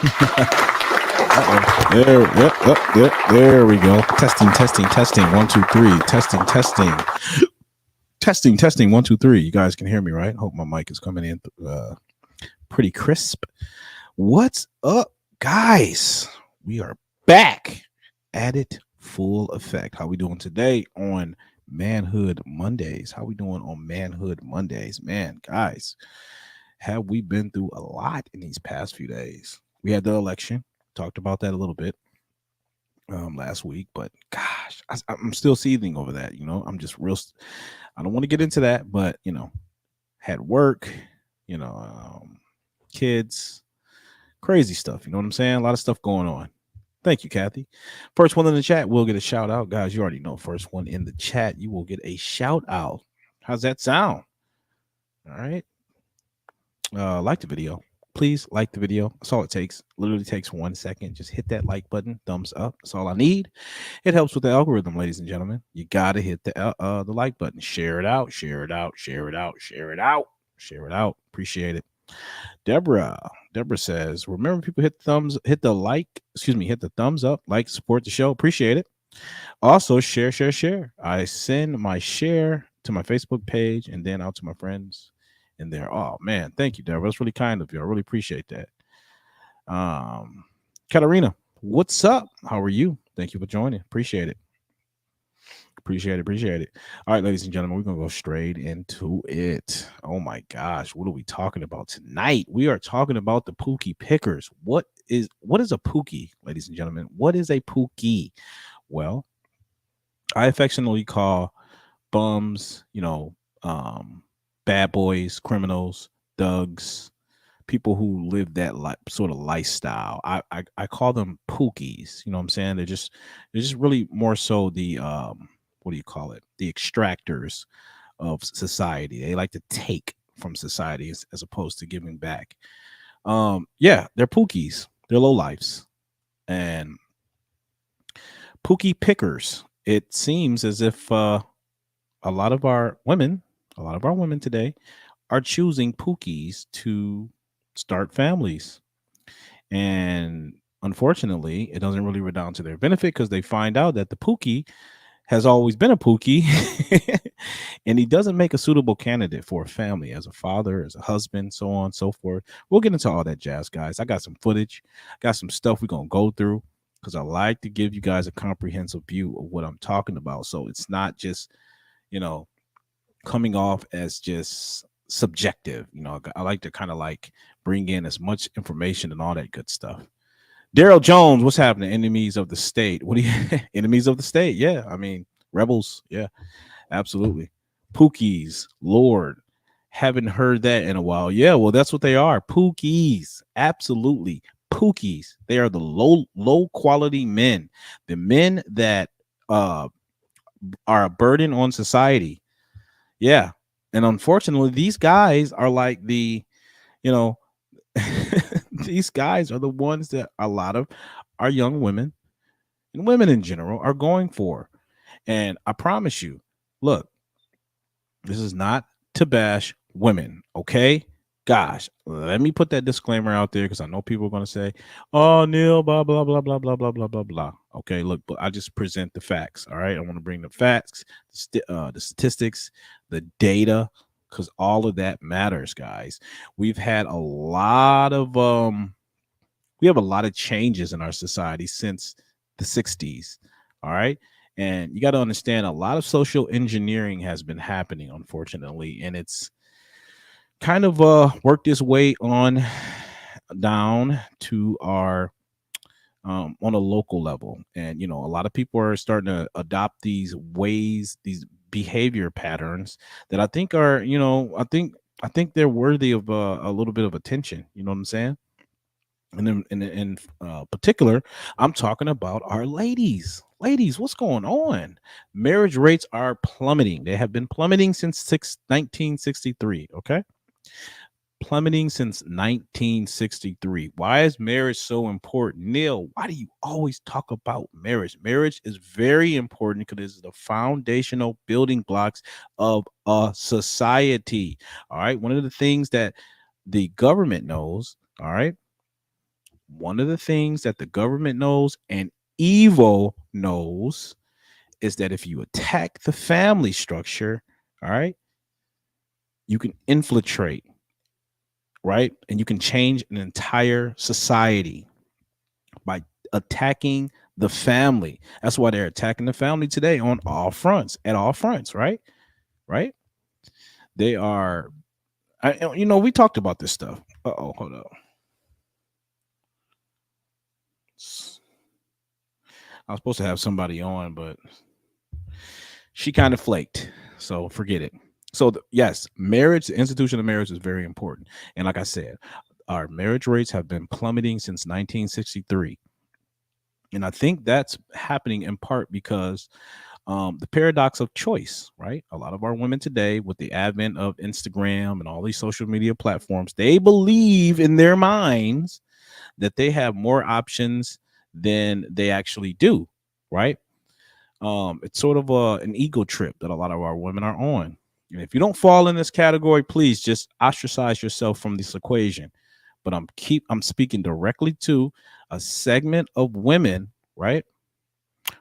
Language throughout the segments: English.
There we go. Testing. 1, 2, 3. Testing. 1, 2, 3. You guys can hear me, right? Hope my mic is coming in pretty crisp. What's up, guys? We are back at it full effect. How we doing today on Manhood Mondays? Man, guys, have we been through a lot in these past few days? We had the election. Talked about that a little bit last week, but gosh, I'm still seething over that. I'm just real. I don't want to get into that, but had work, kids, crazy stuff. You know what I'm saying? A lot of stuff going on. Thank you, Kathy. First one in the chat will get a shout out, guys. You already know. First one in the chat, you will get a shout out. How's that sound? All right. Like the video. Please like the video. That's all it takes. Literally takes 1 second. Just hit that like button. Thumbs up. That's all I need. It helps with the algorithm, ladies and gentlemen. You gotta hit the like button. Share it out. Appreciate it. Deborah says, remember, people hit the thumbs up, like, support the show. Appreciate it. Also, share. I send my share to my Facebook page and then out to my friends in there. Oh man, thank you, Deborah. That's really kind of you. I really appreciate that. Katarina, what's up? How are you? Thank you for joining. Appreciate it. All right, ladies and gentlemen, we're gonna go straight into it. Oh my gosh, what are we talking about tonight? We are talking about the Pookie pickers. What is a Pookie, ladies and gentlemen? What is a Pookie? Well, I affectionately call bums, bad boys, criminals, thugs, people who live that sort of lifestyle. I call them Pookies. You know what I'm saying? They're just really more so the what do you call it? The extractors of society. They like to take from society as opposed to giving back. Yeah, they're Pookies. They're low lifes. And Pookie pickers. It seems as if a lot of our women today are choosing Pookies to start families. And unfortunately, it doesn't really redound to their benefit because they find out that the Pookie has always been a Pookie and he doesn't make a suitable candidate for a family as a father, as a husband, so on and so forth. We'll get into all that jazz, guys. I got some footage, got some stuff we're going to go through because I like to give you guys a comprehensive view of what I'm talking about. So it's not just, coming off as just subjective. I like to kind of like bring in as much information and all that good stuff. Daryl Jones, what's happening? Enemies of the state. What do you enemies of the state? Yeah, I mean rebels. Yeah, absolutely. Pookies, Lord, haven't heard that in a while. Yeah, well, that's what they are. Pookies, absolutely. Pookies. They are the low quality men, the men that are a burden on society. Yeah, and unfortunately, these guys are like the, these guys are the ones that a lot of our young women and women in general are going for. And I promise you, look, this is not to bash women, okay? Gosh, let me put that disclaimer out there because I know people are going to say, oh, Neil, blah, blah, blah, blah, blah, blah, blah, blah, blah. Okay, look, but I just present the facts, all right? I want to bring the facts, the statistics, the data, because all of that matters, guys. We've had a lot of changes in our society since the 60s. All right. And you got to understand a lot of social engineering has been happening, unfortunately. And it's kind of worked its way on down to our on a local level. And, a lot of people are starting to adopt these ways, these behavior patterns that I think are, I think they're worthy of a little bit of attention. You know what I'm saying? And then in particular, I'm talking about our ladies. Ladies, what's going on? Marriage rates are plummeting. They have been plummeting since 1963. Okay. Plummeting since 1963. Why is marriage so important? Neil, why do you always talk about marriage? Marriage is very important because it's the foundational building blocks of a society. All right. One of the things that the government knows, all right, One of the things that the government knows and evil knows is that if you attack the family structure, all right, you can infiltrate, right? And you can change an entire society by attacking the family. That's why they're attacking the family today on all fronts, at all fronts, right? Right? They are, we talked about this stuff. Oh, hold up. I was supposed to have somebody on, but she kind of flaked. So forget it. So, yes, marriage, the institution of marriage is very important. And like I said, our marriage rates have been plummeting since 1963. And I think that's happening in part because the paradox of choice, right? A lot of our women today, with the advent of Instagram and all these social media platforms, they believe in their minds that they have more options than they actually do, right? It's sort of an ego trip that a lot of our women are on. And if you don't fall in this category, please just ostracize yourself from this equation. But I'm speaking directly to a segment of women, right,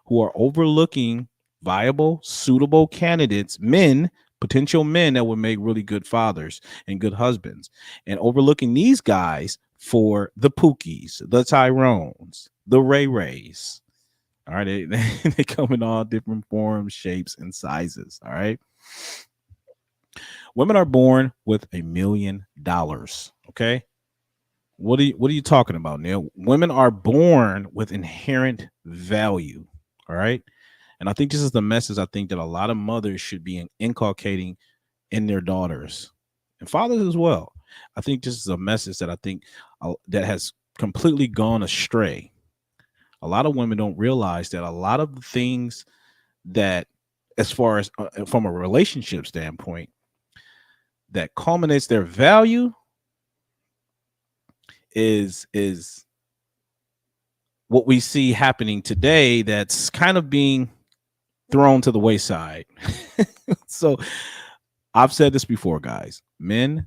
who are overlooking viable, suitable candidates, men, potential men that would make really good fathers and good husbands, and overlooking these guys for the Pookies, the Tyrones, the Ray Rays. All right, they come in all different forms, shapes, and sizes. All right, women are born with $1 million. Okay, what are you talking about, Neil? Women are born with inherent value. All right, and I think this is the message I think that a lot of mothers should be inculcating in their daughters and fathers as well. I think this is a message that I think that has completely gone astray. A lot of women don't realize that a lot of the things that, as far as from a relationship standpoint, that culminates their value is what we see happening today. That's kind of being thrown to the wayside. So I've said this before, guys. Men,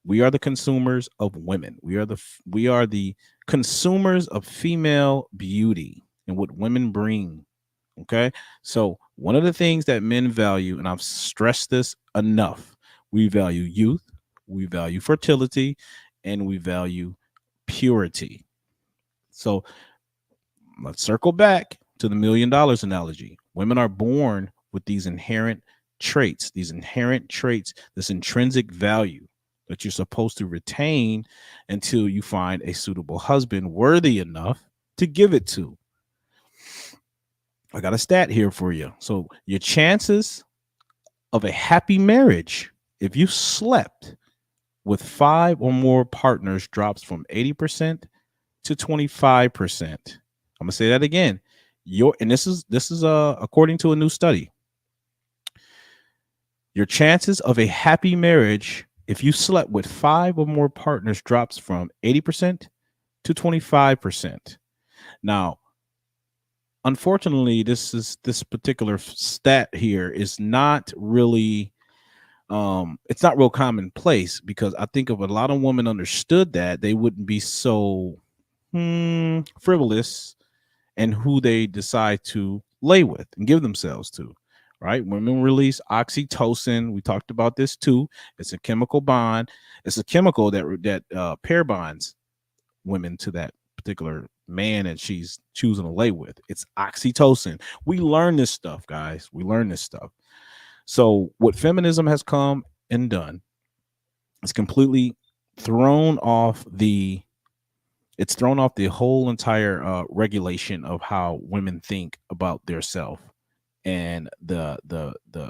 we are the consumers of women. We are the consumers of female beauty and what women bring. Okay. So one of the things that men value, and I've stressed this enough, we value youth, we value fertility, and we value purity. So let's circle back to the $1 million analogy. Women are born with these inherent traits, this intrinsic value that you're supposed to retain until you find a suitable husband worthy enough to give it to. I got a stat here for you. So your chances of a happy marriage, if you slept with 5 or more partners, drops from 80% to 25%. I'm gonna say that again. This is according to a new study. Your chances of a happy marriage, if you slept with 5 or more partners, drops from 80% to 25%. Now, unfortunately, this particular stat here is not really it's not real commonplace, because I think if a lot of women understood that, they wouldn't be so frivolous and who they decide to lay with and give themselves to. Right? Women release oxytocin. We talked about this too. It's a chemical bond. It's a chemical that pair bonds women to that particular man that she's choosing to lay with. It's oxytocin. We learn this stuff, guys. We learn this stuff. So what feminism has come and done is completely thrown off the it's thrown off the whole entire regulation of how women think about their self and the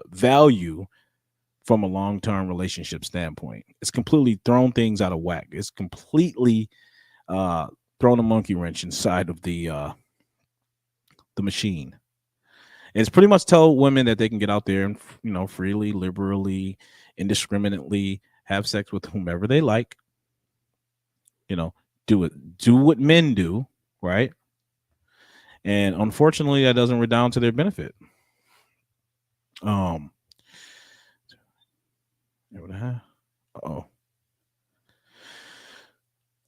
value from a long-term relationship standpoint. It's completely thrown things out of whack. It's completely uh thrown a monkey wrench inside of the machine. It's pretty much tell women that they can get out there and freely, liberally, indiscriminately have sex with whomever they like. You know, do what men do, right? And unfortunately, that doesn't redound to their benefit. Um, oh,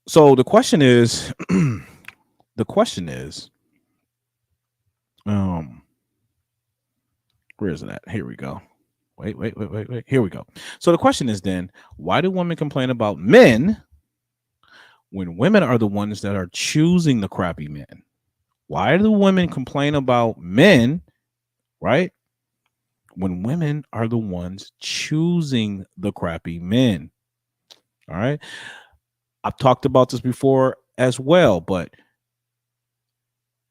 So the question is, the question is, um, where is it at? Here we go. Wait. Here we go. So the question is then, why do women complain about men when women are the ones that are choosing the crappy men? Why do women complain about men, right? When women are the ones choosing the crappy men. All right. I've talked about this before as well, but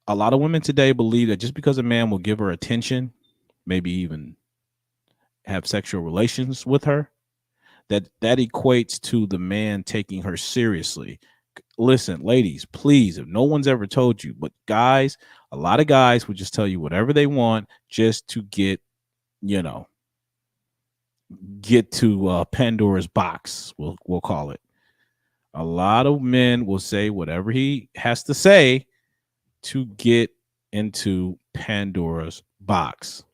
a lot of women today believe that just because a man will give her attention, maybe even have sexual relations with her, that equates to the man taking her seriously. Listen, ladies, please, if no one's ever told you, but guys, a lot of guys would just tell you whatever they want just to get, you know, get to Pandora's box, we'll call it. A lot of men will say whatever he has to say to get into Pandora's box.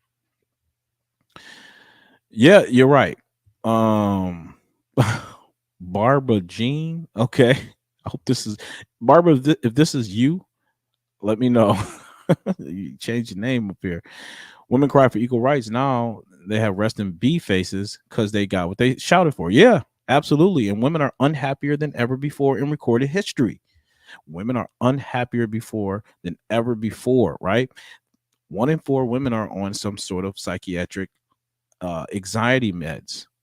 Yeah, you're right. Um Barbara Jean. Okay. I hope this is Barbara. If this is you, let me know. You change your name up here. Women cry for equal rights. Now they have resting B faces because they got what they shouted for. Yeah, absolutely. And women are unhappier than ever before in recorded history. Women are unhappier before than ever before, right? 1 in 4 women are on some sort of psychiatric anxiety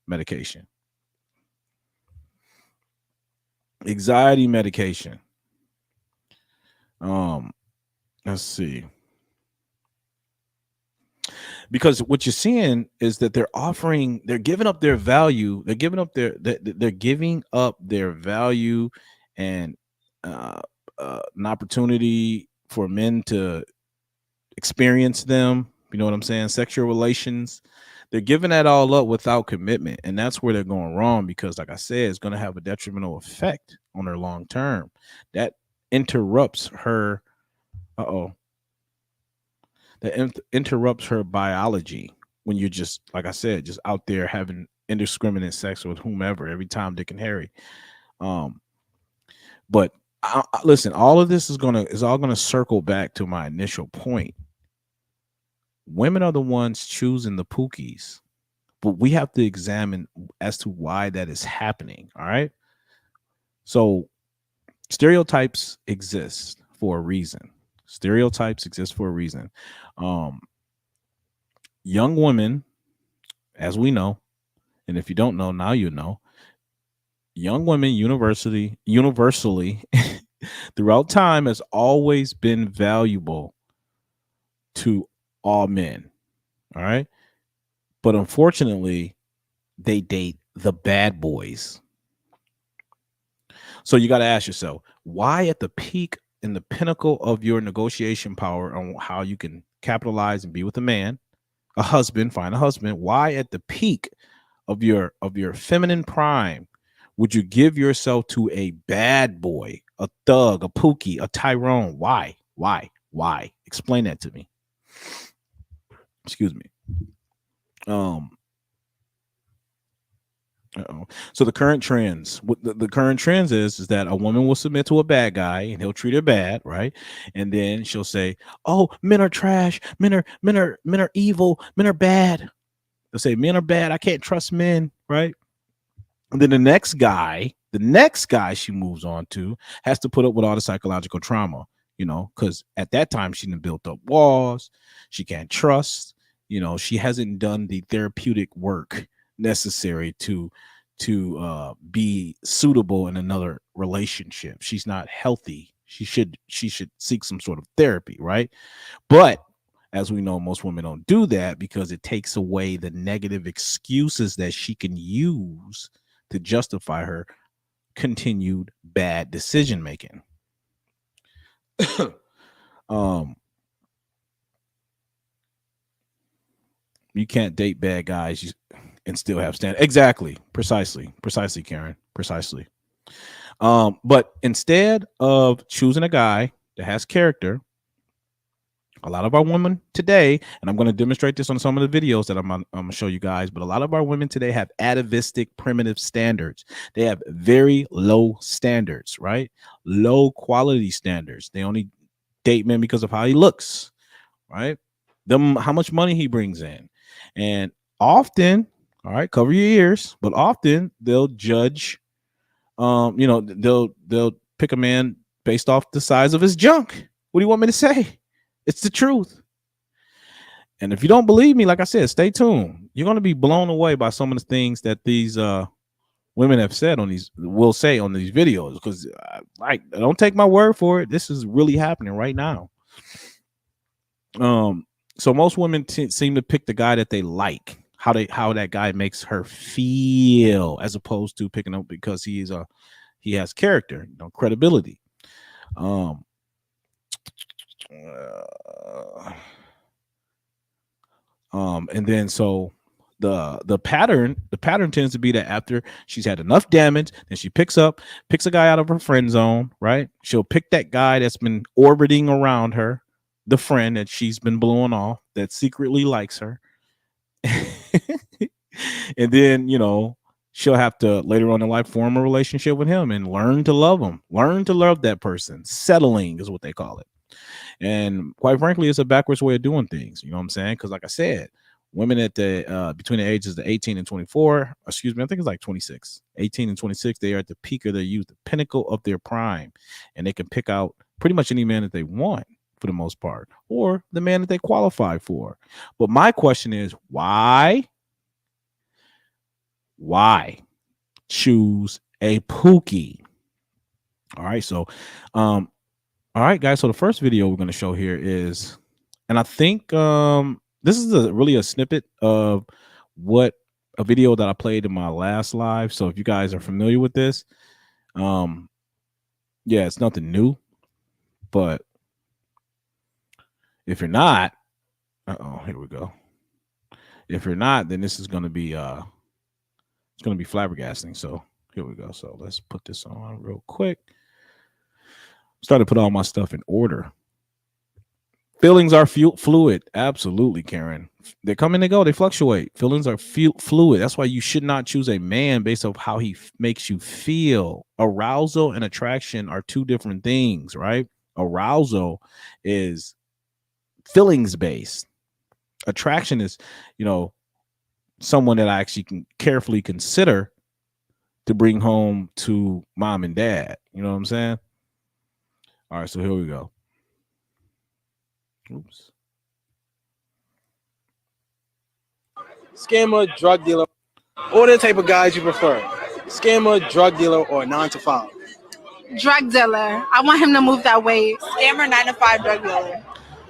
medication. Anxiety medication. Um, let's see. Because what you're seeing is that they're giving up their value, they're giving up their value and uh, an opportunity for men to experience them. You know what I'm saying? Sexual relations. They're giving that all up without commitment. And that's where they're going wrong because, like I said, it's going to have a detrimental effect on her long term. That interrupts her. Uh oh. That interrupts her biology when you're just, like I said, just out there having indiscriminate sex with whomever every time, Dick and Harry. Um, but listen, all of this is all gonna circle back to my initial point. Women are the ones choosing the Pookies, but we have to examine as to why that is happening. All right. So stereotypes exist for a reason. Stereotypes exist for a reason. Um, young women, as we know, and if you don't know, now you know, young women universally throughout time has always been valuable to all men. All right. But unfortunately, they date the bad boys. So you got to ask yourself, why at the peak in the pinnacle of your negotiation power on how you can capitalize and be with a man, a husband, find a husband, why at the peak of your feminine prime would you give yourself to a bad boy, a thug, a Pookie, a Tyrone? Why? Why? Explain that to me. Excuse me. Um. Uh-oh. So the current trends, what the current trends is that a woman will submit to a bad guy and he'll treat her bad, right? And then she'll say, "Oh, men are trash. Men are evil. Men are bad." They'll say, "Men are bad. I can't trust men," right? And then the next guy she moves on to has to put up with all the psychological trauma, because at that time she done built up walls. She can't trust, she hasn't done the therapeutic work necessary to be suitable in another relationship. She's not healthy. She should seek some sort of therapy, right? But as we know, most women don't do that because it takes away the negative excuses that she can use to justify her continued bad decision making. um, you can't date bad guys and still have stand. Exactly, precisely, Karen, precisely. But instead of choosing a guy that has character, A lot of our women today, and I'm going to demonstrate this on some of the videos that I'm going to show you guys, but a lot of our women today have atavistic primitive standards. They have very low standards, right? Low quality standards. They only date men because of how he looks, right? Them, how much money he brings in. And often, all right, cover your ears, but often they'll judge, they'll pick a man based off the size of his junk. What do you want me to say? It's the truth. And if you don't believe me, like I said, stay tuned. You're going to be blown away by some of the things that these women have said on these, will say on these videos, because don't take my word for it. This is really happening right now. So most women seem to pick the guy that they like, how that guy makes her feel, as opposed to picking up because he has character, credibility. And then so the pattern tends to be that after she's had enough damage, then she picks a guy out of her friend zone, right? She'll pick that guy that's been orbiting around her, the friend that she's been blowing off, that secretly likes her. And then, she'll have to later on in life form a relationship with him and learn to love him, learn to love that person. Settling is what they call it. And quite frankly, it's a backwards way of doing things. You know what I'm saying? Because like I said, women at the between the ages of 18 and 24, excuse me, I think it's like 26, 18 and 26, they are at the peak of their youth, the pinnacle of their prime. And they can pick out pretty much any man that they want for the most part, or the man that they qualify for. But my question is, why choose a Pookie? All right. So, all right, guys. So the first video we're going to show here is, and I think this is really a snippet of a video that I played in my last live. So if you guys are familiar with this, yeah, it's nothing new. But if you're not, here we go. If you're not, then this is going to be it's going to be flabbergasting. So here we go. So let's put this on real quick. Started to put all my stuff in order. Feelings are fluid. Absolutely, Karen. They come and they go. They fluctuate. Feelings are fluid. That's why you should not choose a man based off how he makes you feel. Arousal and attraction are two different things, right? Arousal is feelings based. Attraction is, someone that I actually can carefully consider to bring home to mom and dad. You know what I'm saying? All right, so here we go. Oops. Scammer, drug dealer, or the type of guys you prefer? Scammer, drug dealer, or 9 to 5? Drug dealer. I want him to move that way. Scammer, 9 to 5, drug dealer.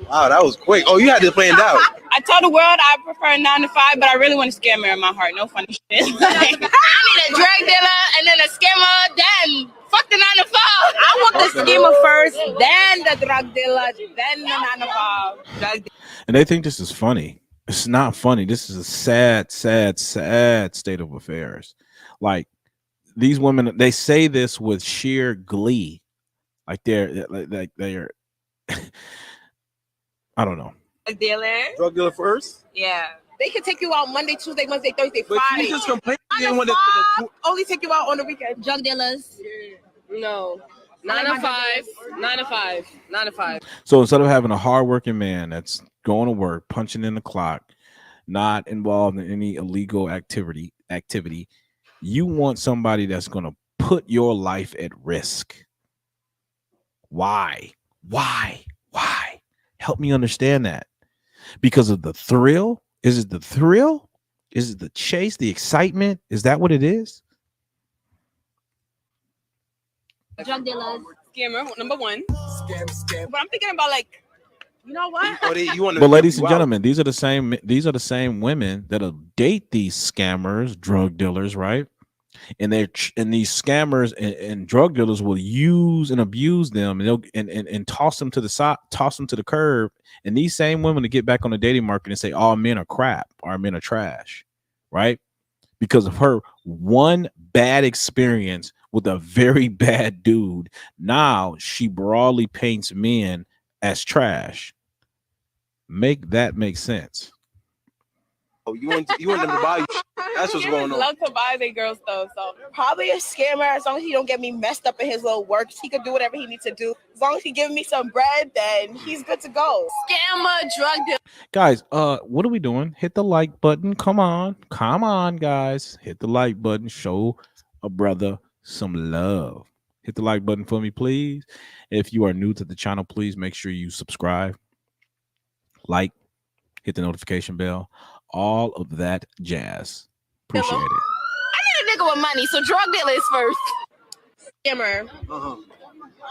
Wow, that was quick. Oh, you had to plan it out. I told the world I prefer 9 to 5, but I really want a scammer in my heart. No funny shit. I need a drug dealer and then a scammer, then fuck the 9 to 5. I want the scammer first, then the drug dealer, then the 9 to 5. Drug dealer. And they think this is funny. It's not funny. This is a sad, sad, sad state of affairs. Like, these women, they say this with sheer glee. Like they're I don't know. Drug dealer first? Yeah. They can take you out Monday, Tuesday, Wednesday, Thursday, But Friday. you just complain. Only take you out on the weekend. Drug dealers. No. 9 to 5. 9 to 5. 9 to 5. So instead of having a hardworking man that's going to work, punching in the clock, not involved in any illegal activity, you want somebody that's going to put your life at risk. Why? Help me understand that. Because of the thrill? Is it the thrill? Is it the chase, the excitement? Is that what it is? Drug dealers. Scammer, number one. Scam. But I'm thinking about, like, you know what? But ladies and gentlemen, these are the same women that'll date these scammers, drug dealers, right? And these scammers and drug dealers will use and abuse them, and they'll and toss them to the side, toss them to the curb. And these same women to get back on the dating market and say all men are crap, all men are trash, right? Because of her one bad experience with a very bad dude, now she broadly paints men as trash. Make that make sense. Oh, you want them to buy you? That's what's going on. Love to buy their girl stuff, so probably a scammer. As long as he don't get me messed up in his little works, he could do whatever he needs to do. As long as he give me some bread, then he's good to go. Scammer, drug dealer. Guys, what are we doing? Hit the like button. Come on, guys. Hit the like button. Show a brother some love. Hit the like button for me, please. If you are new to the channel, please make sure you subscribe, like, hit the notification bell, all of that jazz. Appreciate it. I need a nigga with money, so drug dealer is first. Scammer.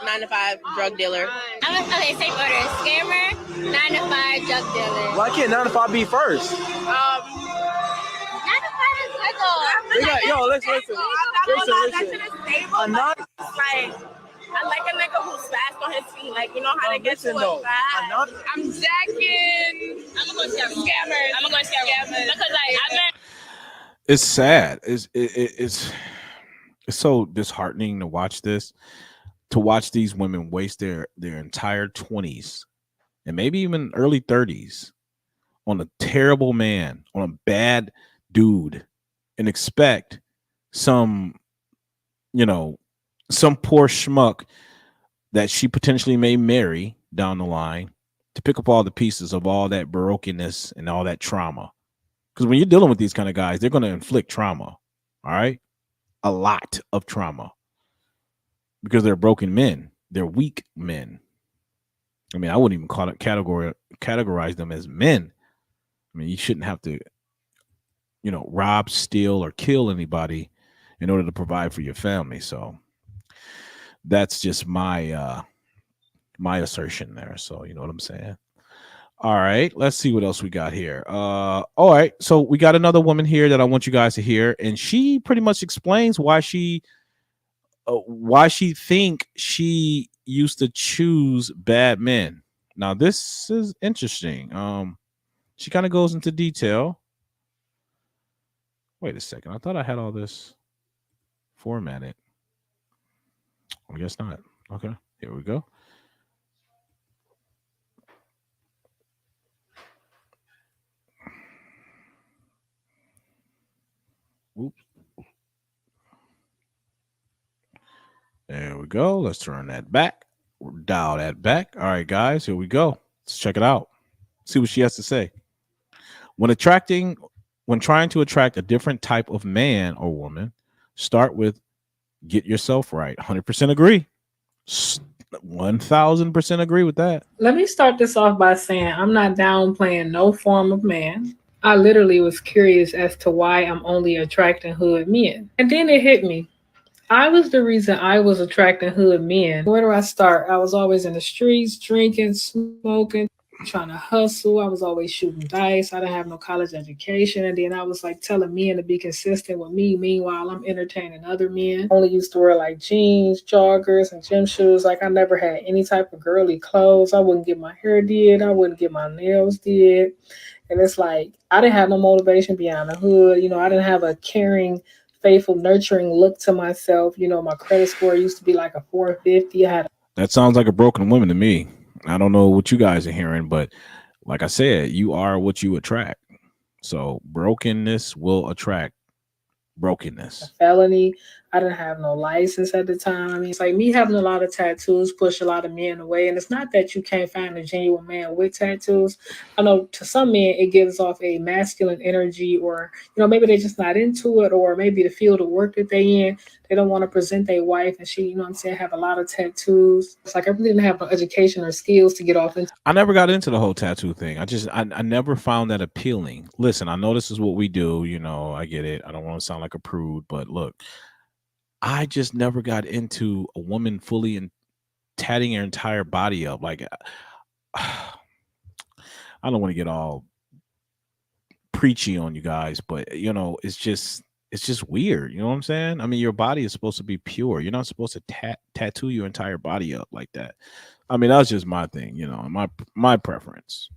9 to 5 drug dealer. I'm gonna say safe order. Scammer, 9 to 5 drug dealer. Why can't 9 to 5 be first? 9 to 5 is Yo, listen. I like a nigga who's fast on his feet. Like, you know how to get to it fast. I'm jacking. I'm gonna go scammers. Because I met. It's sad. It's so disheartening to watch this. To watch these women waste their entire 20s and maybe even early 30s on a terrible man, on a bad dude, and expect some poor schmuck that she potentially may marry down the line to pick up all the pieces of all that brokenness and all that trauma. Because when you're dealing with these kind of guys, they're going to inflict trauma. All right. A lot of trauma. Because they're broken men. They're weak men. I mean, I wouldn't even categorize them as men. I mean, you shouldn't have to, rob, steal, or kill anybody in order to provide for your family. So that's just my assertion there. So you know what I'm saying? All right, let's see what else we got here. All right, so we got another woman here that I want you guys to hear, and she pretty much explains why she think she used to choose bad men. Now this is interesting. She kind of goes into detail. Wait a second, I thought I had all this formatted. I guess not. Okay, here we go. Oops. There we go. Let's turn that back. Dial that back. All right, guys, here we go. Let's check it out. See what she has to say. When trying to attract a different type of man or woman, start with get yourself right. 100% agree. 1000% agree with that. Let me start this off by saying I'm not downplaying no form of man. I literally was curious as to why I'm only attracting hood men. And then it hit me. I was the reason I was attracting hood men. Where do I start? I was always in the streets, drinking, smoking, trying to hustle. I was always shooting dice. I didn't have no college education. And then I was like telling men to be consistent with me. Meanwhile, I'm entertaining other men. I only used to wear like jeans, joggers, and gym shoes. Like I never had any type of girly clothes. I wouldn't get my hair did. I wouldn't get my nails did. And it's like, I didn't have no motivation beyond the hood. I didn't have a caring, faithful, nurturing look to myself. My credit score used to be like a 450. That sounds like a broken woman to me. I don't know what you guys are hearing, but like I said, you are what you attract. So brokenness will attract brokenness. A felony. I didn't have no license at the time. I mean, it's like me having a lot of tattoos push a lot of men away. And it's not that you can't find a genuine man with tattoos. I know to some men it gives off a masculine energy, or maybe they're just not into it, or maybe the field of work that they in, they don't want to present their wife, and she, have a lot of tattoos. It's like I really didn't have no education or skills to get off into. I never got into the whole tattoo thing. I never found that appealing. Listen, I know this is what we do. I get it. I don't want to sound like a prude, but look, I just never got into a woman fully and tatting her entire body up. Like, I don't want to get all preachy on you guys, but it's just weird. You know what I'm saying? I mean, your body is supposed to be pure. You're not supposed to tattoo your entire body up like that. I mean, that's just my thing, my preference.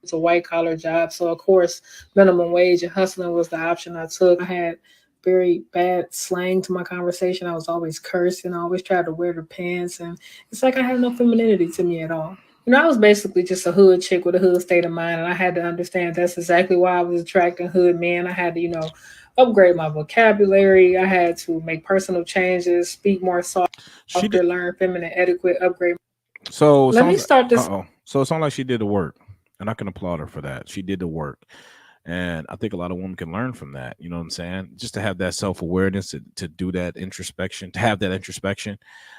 It's a white collar job. So of course, minimum wage and hustling was the option I took. I had very bad slang to my conversation. I was always cursing. I always tried to wear the pants. And it's like I had no femininity to me at all. I was basically just a hood chick with a hood state of mind, and I had to understand that's exactly why I was attracting hood men. I had to, upgrade my vocabulary. I had to make personal changes, speak more She softer, did. learn feminine etiquette, upgrade. So it Let me sounds. start this. So it sounds like she did the work, and I can applaud her for that. She did the work, and I think a lot of women can learn from that. You know what I'm saying? Just to have that self awareness, to do that introspection, to have that introspection,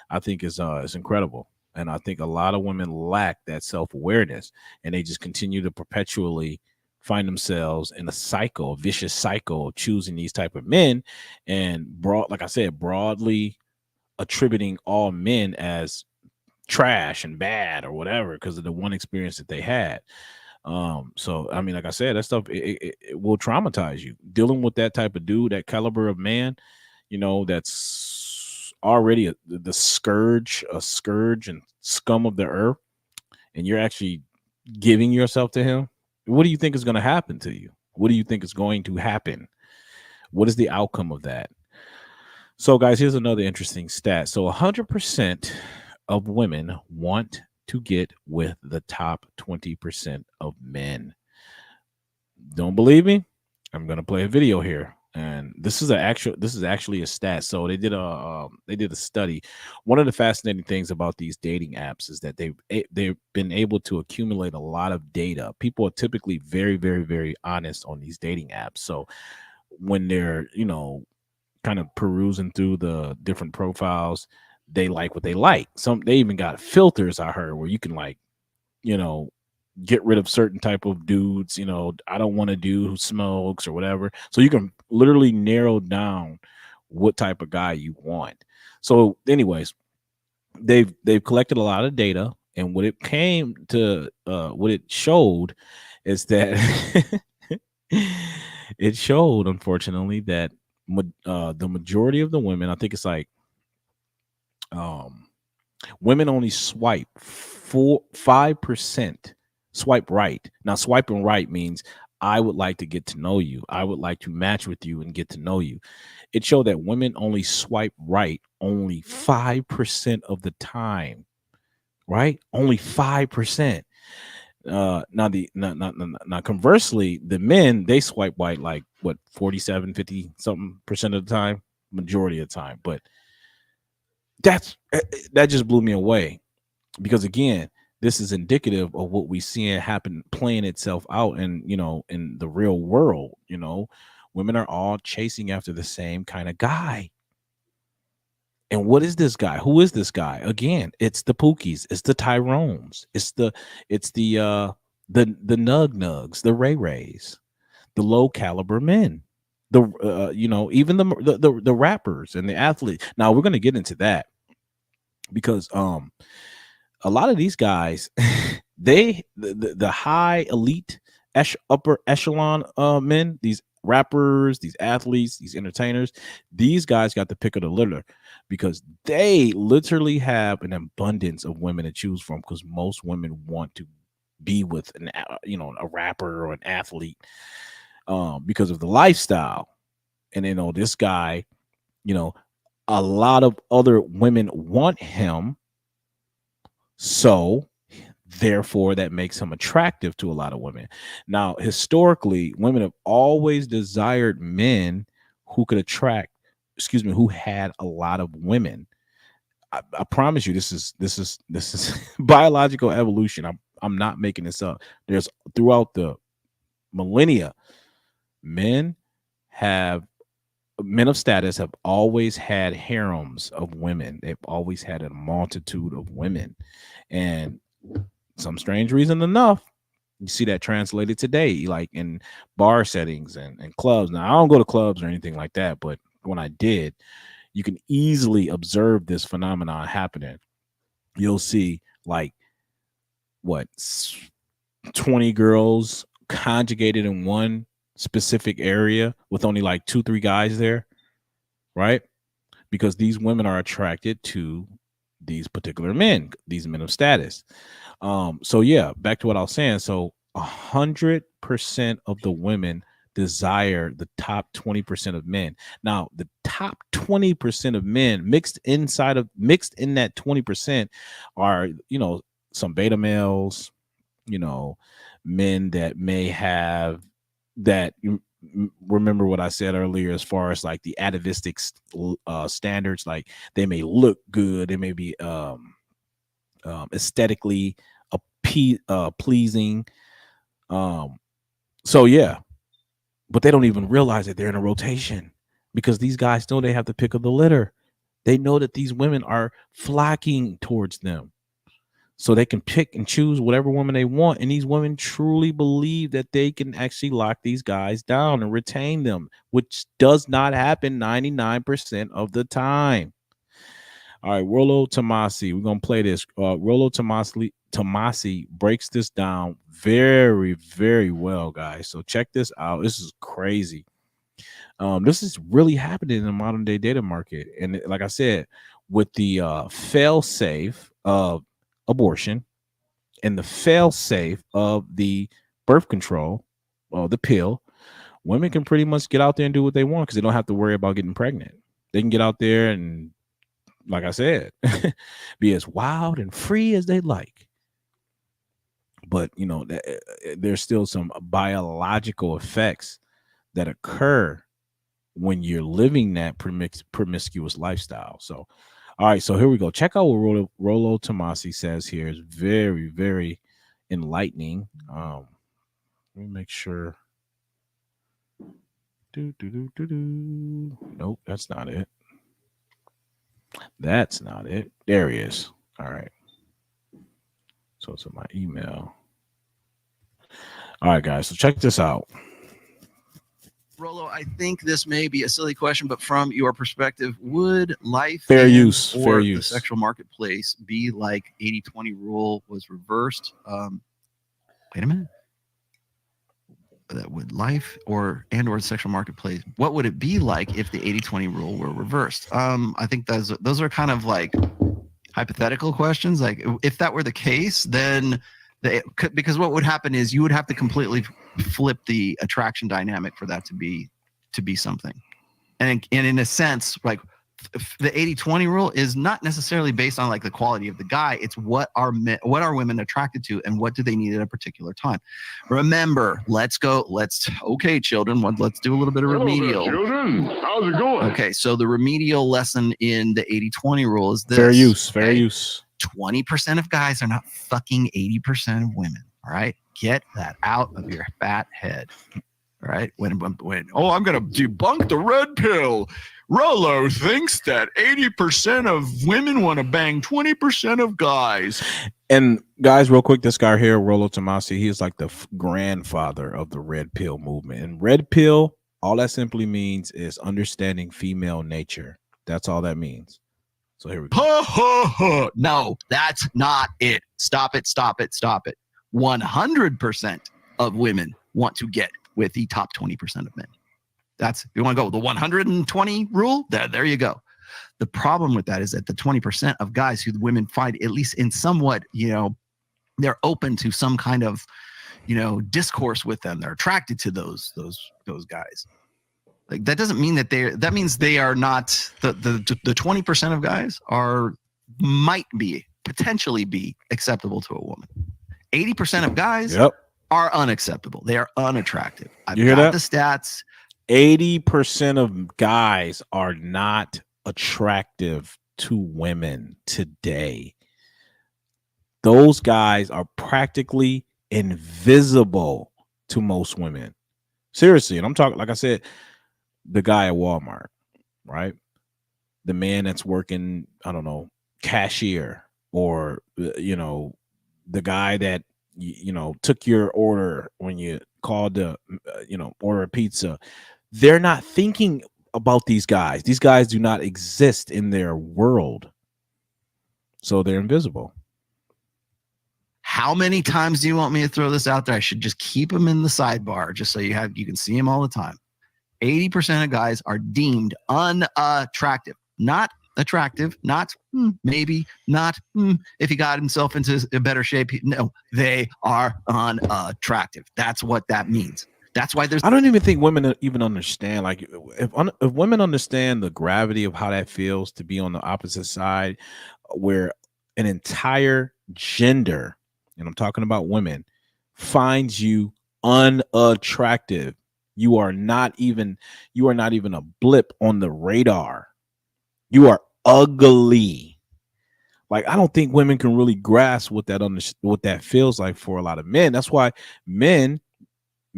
I think is incredible. And I think a lot of women lack that self awareness, and they just continue to perpetually find themselves in a cycle, a vicious cycle of choosing these type of men, and like I said, broadly attributing all men as trash and bad or whatever because of the one experience that they had. So I mean, like I said, that stuff it will traumatize you. Dealing with that type of dude, that caliber of man, that's already the scourge, a scourge and scum of the earth, and you're actually giving yourself to him. What do you think is going to happen to you? What do you think is going to happen? What is the outcome of that? So, guys, here's another interesting stat. So, 100% of women want to get with the top 20% of men. Don't believe me? I'm going to play a video here. And this is actually a stat. So they did a study. One of the fascinating things about these dating apps is that they've been able to accumulate a lot of data. People are typically very, very, very honest on these dating apps. So when they're, kind of perusing through the different profiles, they like what they like. They even got filters, I heard, where you can you know get rid of certain type of dudes. I don't want a dude who smokes or whatever, so you can literally narrow down what type of guy you want. So anyways, they've collected a lot of data, and what it came to what it showed is that it showed, unfortunately, that the majority of the women, I think it's like women only swipe 5% swipe right. Now, swiping right means I would like to get to know you. I would like to match with you and get to know you. It showed that women only swipe right only 5% of the time, right? Only 5%. Now conversely, the men, they swipe right like what, 47, 50 something percent of the time, majority of the time. But that just blew me away, because again, this is indicative of what we seeing happen, playing itself out in the real world. Women are all chasing after the same kind of guy. And what is this guy? Who is this guy? Again, it's the Pookies, it's the Tyrones, it's the Nug Nugs, the Ray Rays, the low caliber men, the even the rappers and the athletes. Now we're gonna get into that, because a lot of these guys, the high elite upper echelon men, these rappers, these athletes, these entertainers, these guys got the pick of the litter, because they literally have an abundance of women to choose from, because most women want to be with a rapper or an athlete, because of the lifestyle. And this guy, a lot of other women want him, so therefore that makes him attractive to a lot of women. Now, historically, women have always desired men who could who had a lot of women. I promise you, this is biological evolution. I'm not making this up. There's, throughout the millennia, men of status have always had harems of women. They've always had a multitude of women, and some strange reason enough, you see that translated today, like in bar settings and clubs. Now, I don't go to clubs or anything like that, but when I did, you can easily observe this phenomenon happening. You'll see like 20 girls conjugated in one specific area with only like 2-3 guys there, right? Because these women are attracted to these particular men, these men of status. So yeah, back to what I was saying. So 100% of the women desire the top 20% of men. Now, the top 20% of men mixed in that 20% are, some beta males, you know, men that may have that. Remember what I said earlier, as far as like the atavistic standards, like they may look good, they may be aesthetically pleasing. So yeah, but they don't even realize that they're in a rotation, because these guys know they have the pick of the litter. They know that these women are flocking towards them, so they can pick and choose whatever woman they want. And these women truly believe that they can actually lock these guys down and retain them, which does not happen 99% of the time. All right, Rollo Tomasi, we're going to play this. Rollo Tomasi breaks this down very, very well, guys. So check this out. This is crazy. This is really happening in the modern day data market. And like I said, with the fail safe of abortion and the fail safe of the birth control, the pill, women can pretty much get out there and do what they want, because they don't have to worry about getting pregnant. They can get out there and, like I said, be as wild and free as they like. But, you know, there's still some biological effects that occur when you're living that promiscuous lifestyle. So, all right, so here we go. Check out what Rollo Tomasi says here. Is very, very enlightening. Let me make sure. Nope, that's not it. That's not it. There he is. All right. So it's in my email. All right, guys. So check this out. Rollo, I think this may be a silly question, but from your perspective, would life fair use the sexual marketplace be like 80-20 rule was reversed? Wait a minute. That would life or the sexual marketplace, what would it be like if the 80-20 rule were reversed? I think those are kind of like hypothetical questions. Like, if that were the case, then because what would happen is you would have to completely flip the attraction dynamic for that to be something. And in a sense, like, the 80-20 rule is not necessarily based on like the quality of the guy. It's what are women attracted to, and what do they need at a particular time. Remember, okay, children, let's do a little bit of remedial. Hello there, children. How's it going? Okay, so the remedial lesson in the 80-20 rule is this. Fair use. 20% of guys are not fucking 80% of women. All right, get that out of your fat head. All right, when I'm gonna debunk the red pill. Rollo thinks that 80% of women want to bang 20% of guys. And guys, real quick, this guy here, Rollo Tomasi, he is like the grandfather of the red pill movement. And red pill, all that simply means is understanding female nature. That's all that means. So here we go. No, that's not it. Stop it. 100% of women want to get with the top 20% of men. You want to go the 120 rule? There you go. The problem with that is that the 20% of guys who the women find, at least in somewhat, they're open to some kind of, discourse with them. They're attracted to those guys. Like, that doesn't mean that means they are not the 20% of guys might potentially be acceptable to a woman. 80% of guys are unacceptable. They are unattractive. I've got the stats. 80% of guys are not attractive to women today. Those guys are practically invisible to most women. Seriously. And I'm talking, like I said, the guy at Walmart, right? The man that's working, I don't know, cashier, or, the guy that, took your order when you called to, order a pizza. They're not thinking about these guys. These guys do not exist in their world. So they're invisible. How many times do you want me to throw this out there? I should just keep them in the sidebar just so you can see them all the time. 80% of guys are deemed unattractive. Not attractive, not maybe, not if he got himself into a better shape. No, they are unattractive. That's what that means. That's why I don't even think women even understand. Like, if women understand the gravity of how that feels to be on the opposite side, where an entire gender, and I'm talking about women, finds you unattractive, you are not even a blip on the radar. You are ugly. Like, I don't think women can really grasp what that feels like for a lot of men. That's why men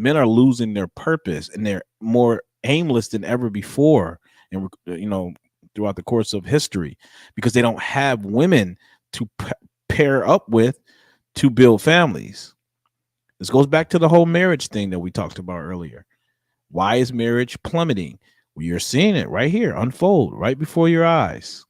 are losing their purpose, and they're more aimless than ever before, and throughout the course of history, because they don't have women to pair up with to build families. This goes back to the whole marriage thing that we talked about earlier. Why is marriage plummeting? Well, you're seeing it right here unfold right before your eyes.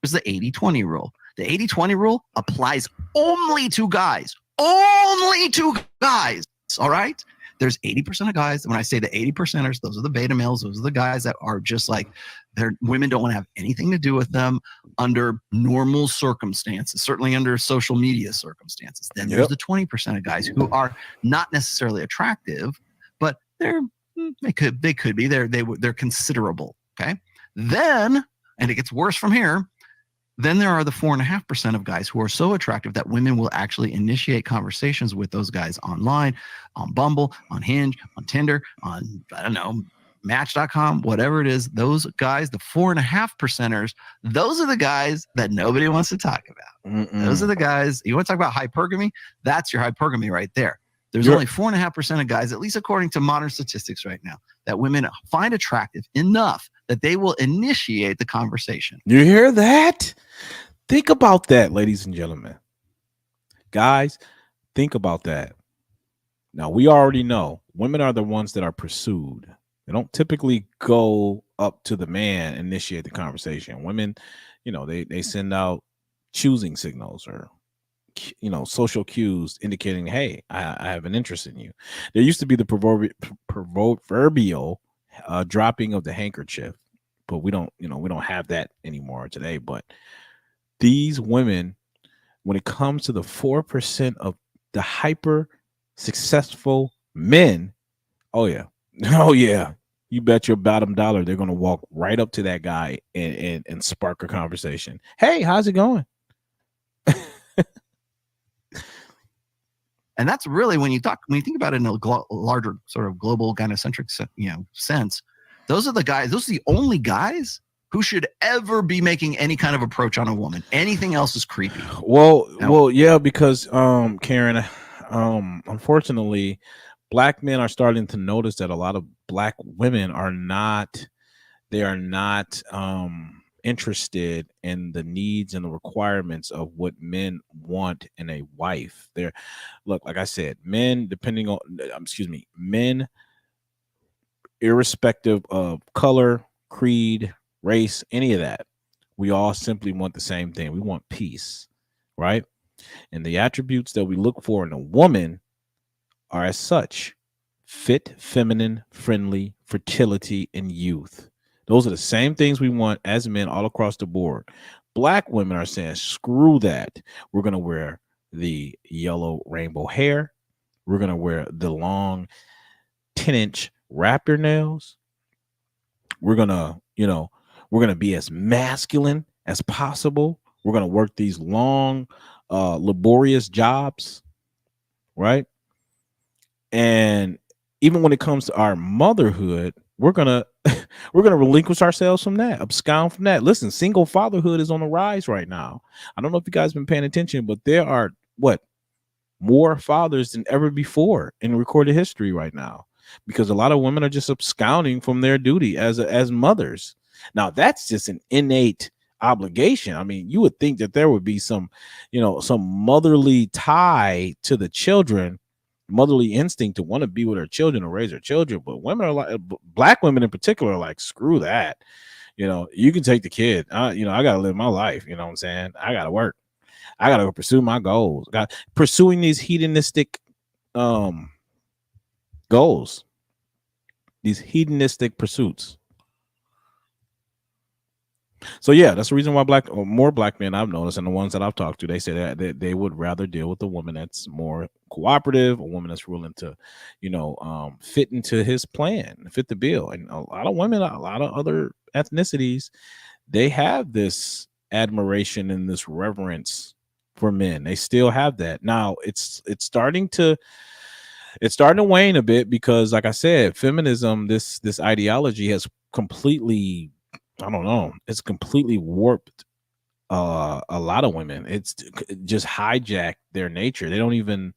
There's the 80-20 rule. The 80-20 rule applies only to guys. Only to guys. All right? There's 80% of guys. When I say the 80%ers, those are the beta males. Those are the guys that are just like, their women don't want to have anything to do with them under normal circumstances, certainly under social media circumstances. Then there's the 20% of guys who are not necessarily attractive, but they could be. They're considerable. Okay. Then, and it gets worse from here. Then there are the 4.5% of guys who are so attractive that women will actually initiate conversations with those guys online, on Bumble, on Hinge, on Tinder, on, I don't know, Match.com, whatever it is. Those guys, the 4.5%ers, those are the guys that nobody wants to talk about. Those are the guys, you want to talk about hypergamy? That's your hypergamy right there. There's only 4.5% of guys, at least according to modern statistics right now, that women find attractive enough that they will initiate the conversation. You hear that? Think about that, ladies and gentlemen. Guys, think about that. Now, we already know women are the ones that are pursued. They don't typically go up to the man and initiate the conversation. Women, they send out choosing signals or social cues indicating, hey, I have an interest in you. There used to be the proverbial dropping of the handkerchief, but we don't have that anymore today. But these women, when it comes to the 4% of the hyper successful men, oh yeah, you bet your bottom dollar they're going to walk right up to that guy and spark a conversation. Hey, how's it going? And that's really when you think about it in a larger sort of global gynocentric sense, those are the only guys who should ever be making any kind of approach on a woman. Anything else is creepy. Well, yeah, because Karen, unfortunately, black men are starting to notice that a lot of black women are not interested in the needs and the requirements of what men want in a wife. Look, like I said, men, irrespective of color, creed, race, any of that, we all simply want the same thing. We want peace, right? And the attributes that we look for in a woman are as such: fit, feminine, friendly, fertility, and youth. Those are the same things we want as men all across the board. Black women are saying, screw that. We're going to wear the yellow rainbow hair. We're going to wear the long 10-inch raptor nails. We're going to be as masculine as possible. We're going to work these long, laborious jobs, right? And even when it comes to our motherhood, we're gonna relinquish ourselves from that, abscond from that. Listen, single fatherhood is on the rise right now. I don't know if you guys have been paying attention, but there are more fathers than ever before in recorded history right now, because a lot of women are just absconding from their duty as mothers. Now, that's just an innate obligation. I mean, you would think that there would be some motherly tie to the children, motherly instinct to want to be with her children or raise her children. But women are like, black women in particular, are like, screw that. You can take the kid. I got to live my life. You know what I'm saying? I got to work. I got to go pursue my goals. Pursuing these hedonistic goals, these hedonistic pursuits. So yeah, that's the reason why more black men I've noticed, and the ones that I've talked to, they say that they would rather deal with a woman that's more cooperative, a woman that's willing to, fit into his plan, fit the bill. And a lot of women, a lot of other ethnicities, they have this admiration and this reverence for men. They still have that. Now it's starting to wane a bit because, like I said, feminism, this ideology has completely, I don't know, it's completely warped a lot of women. It's just hijacked their nature. They don't even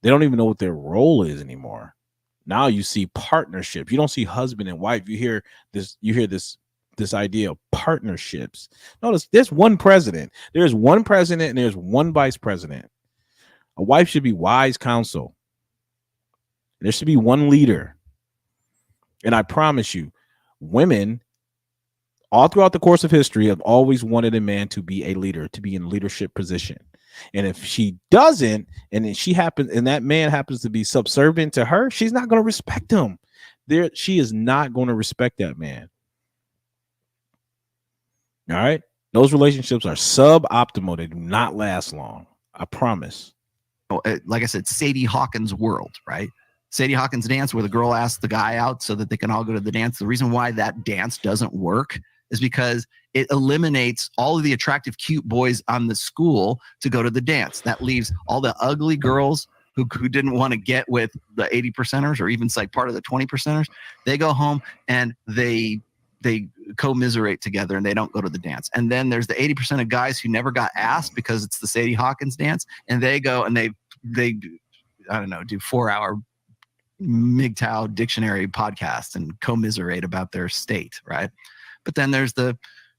know what their role is anymore. Now you see partnership. You don't see husband and wife. You hear this idea of partnerships. Notice there's one president. There's one president and there's one vice president. A wife should be wise counsel. There should be one leader. And I promise you, women all throughout the course of history have always wanted a man to be a leader, to be in a leadership position. And if she doesn't, and then that man happens to be subservient to her, she's not going to respect him. She is not going to respect that man. All right. Those relationships are suboptimal. They do not last long. I promise. Like I said, Sadie Hawkins' world, right? Sadie Hawkins' dance, where the girl asks the guy out so that they can all go to the dance. The reason why that dance doesn't work is because it eliminates all of the attractive, cute boys on the school to go to the dance. That leaves all the ugly girls who didn't want to get with the 80%ers or even like part of the 20%ers. They go home and they commiserate together and they don't go to the dance. And then there's the 80% of guys who never got asked because it's the Sadie Hawkins dance, and they go and they I don't know, do 4-hour MGTOW dictionary podcast and commiserate about their state, right? But then there's the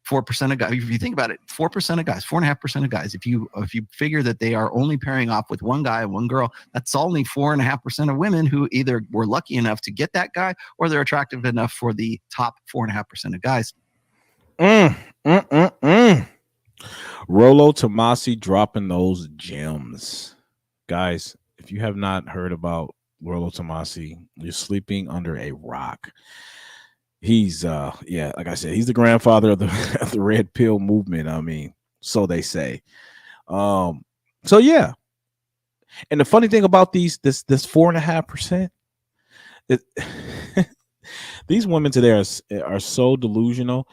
4% of guys. If you think about it, 4% of guys, 4.5% of guys. If you figure that they are only pairing off with one guy and one girl, that's only 4.5% of women who either were lucky enough to get that guy or they're attractive enough for the top 4.5% of guys. Rollo Tomasi dropping those gems, guys. If you have not heard about Rollo Tomasi, you're sleeping under a rock. He's like I said, he's the grandfather of the red pill movement. I mean, so they say. So yeah. And the funny thing about this 4.5%, these women today are so delusional.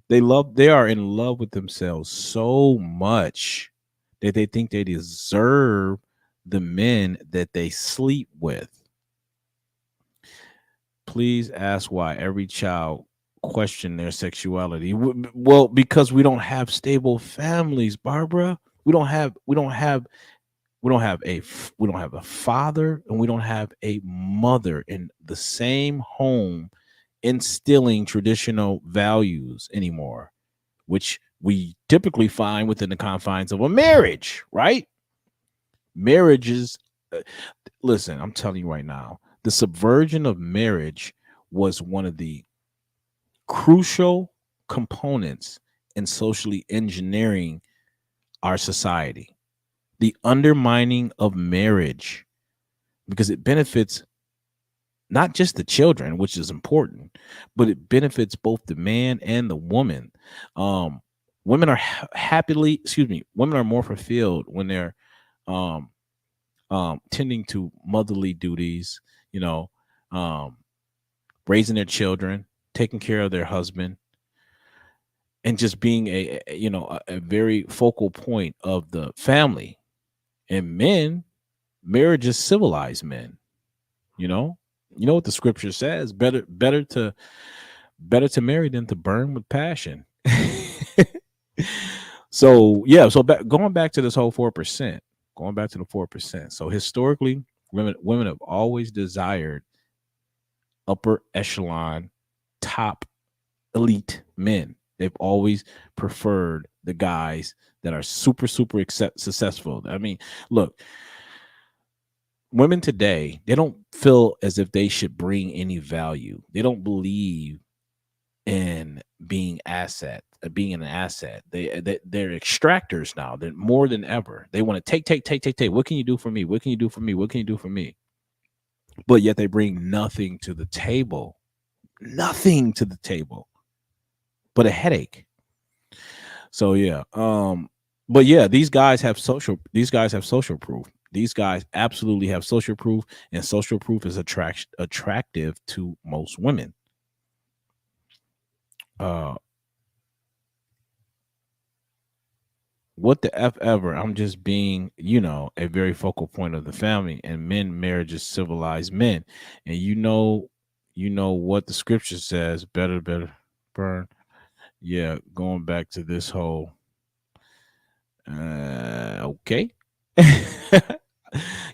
They are in love with themselves so much that they think they deserve the men that they sleep with. Please ask why every child question their sexuality. Well, because we don't have stable families, Barbara. We don't have a father and we don't have a mother in the same home instilling traditional values anymore, which we typically find within the confines of a marriage, right? Marriages, listen, I'm telling you right now, the subversion of marriage was one of the crucial components in socially engineering our society. The undermining of marriage, because it benefits not just the children, which is important, but it benefits both the man and the woman. Women are women are more fulfilled when they're tending to motherly duties, raising their children, taking care of their husband, and just being a very focal point of the family. And men, marriage is civilized men. You know what the scripture says: better to marry than to burn with passion. So yeah, going back to this whole 4%, going back to the 4%. So historically, women have always desired upper echelon, top elite men. They've always preferred the guys that are super successful. I mean, look, women today, they don't feel as if they should bring any value. They don't believe in being an asset. They're extractors now. They're more than ever. They want to take. What can you do for me? What can you do for me? What can you do for me? But yet they bring nothing to the table. Nothing to the table but a headache. So yeah. But yeah, these guys have social proof. These guys absolutely have social proof, and social proof is attractive to most women. what the F ever. I'm just being, a very focal point of the family, and men marriages civilized men. And what the scripture says, better burn. Yeah, going back to this whole okay.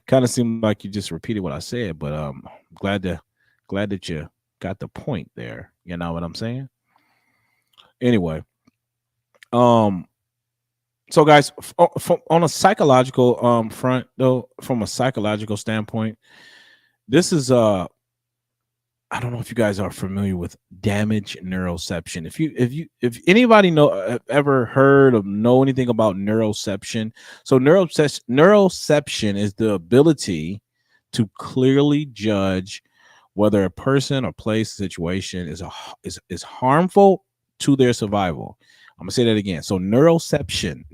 Kind of seemed like you just repeated what I said, but glad that you got the point there. You know what I'm saying? Anyway, um so guys, on a psychological front though, from a psychological standpoint, this is I don't know if you guys are familiar with damage neuroception. If anybody ever heard of know anything about neuroception, so neuroception is the ability to clearly judge whether a person or place situation is harmful to their survival. I'm gonna say that again. So neuroception.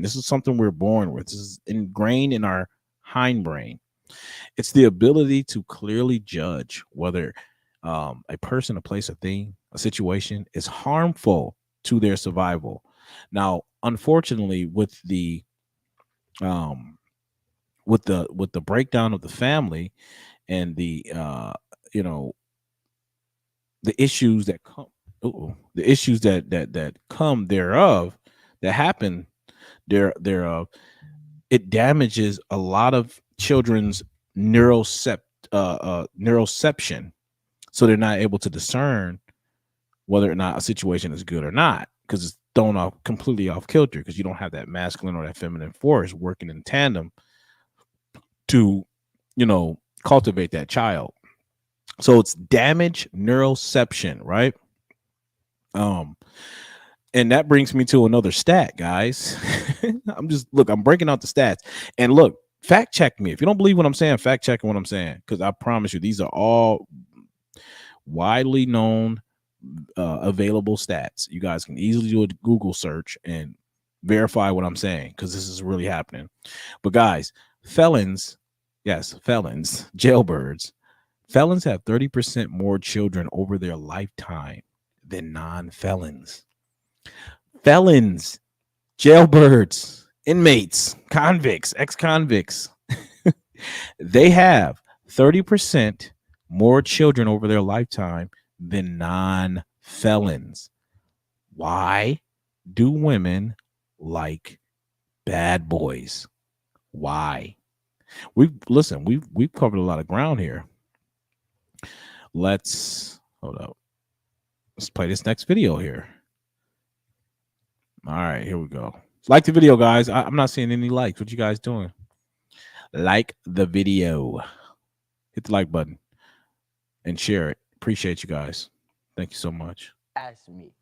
This is something we're born with. This is ingrained in our hindbrain. It's the ability to clearly judge whether a person, a place, a thing, a situation is harmful to their survival. Now, unfortunately, with the breakdown of the family and the the issues that come, the issues that come thereof, that happen thereof, it damages a lot of children's neuroception, so they're not able to discern whether or not a situation is good or not, because it's thrown off completely off kilter, because you don't have that masculine or that feminine force working in tandem to cultivate that child. So it's damaged neuroception, right? And that brings me to another stat, guys. I'm breaking out the stats, and look, fact check me if you don't believe what I'm saying. Fact checking what I'm saying, because I promise you these are all widely known, available stats. You guys can easily do a Google search and verify what I'm saying, because this is really happening. But guys, felons, jailbirds, felons have 30% more children over their lifetime than non-felons. Felons, jailbirds, inmates, convicts, ex-convicts, they have 30% more children over their lifetime than non-felons. Why do women like bad boys? Why? We've covered a lot of ground here. Let's play this next video here. All right, here we go. Like the video, guys. I'm not seeing any likes. What you guys doing? Like the video. Hit the like button and share it. Appreciate you guys. Thank you so much. Ask me.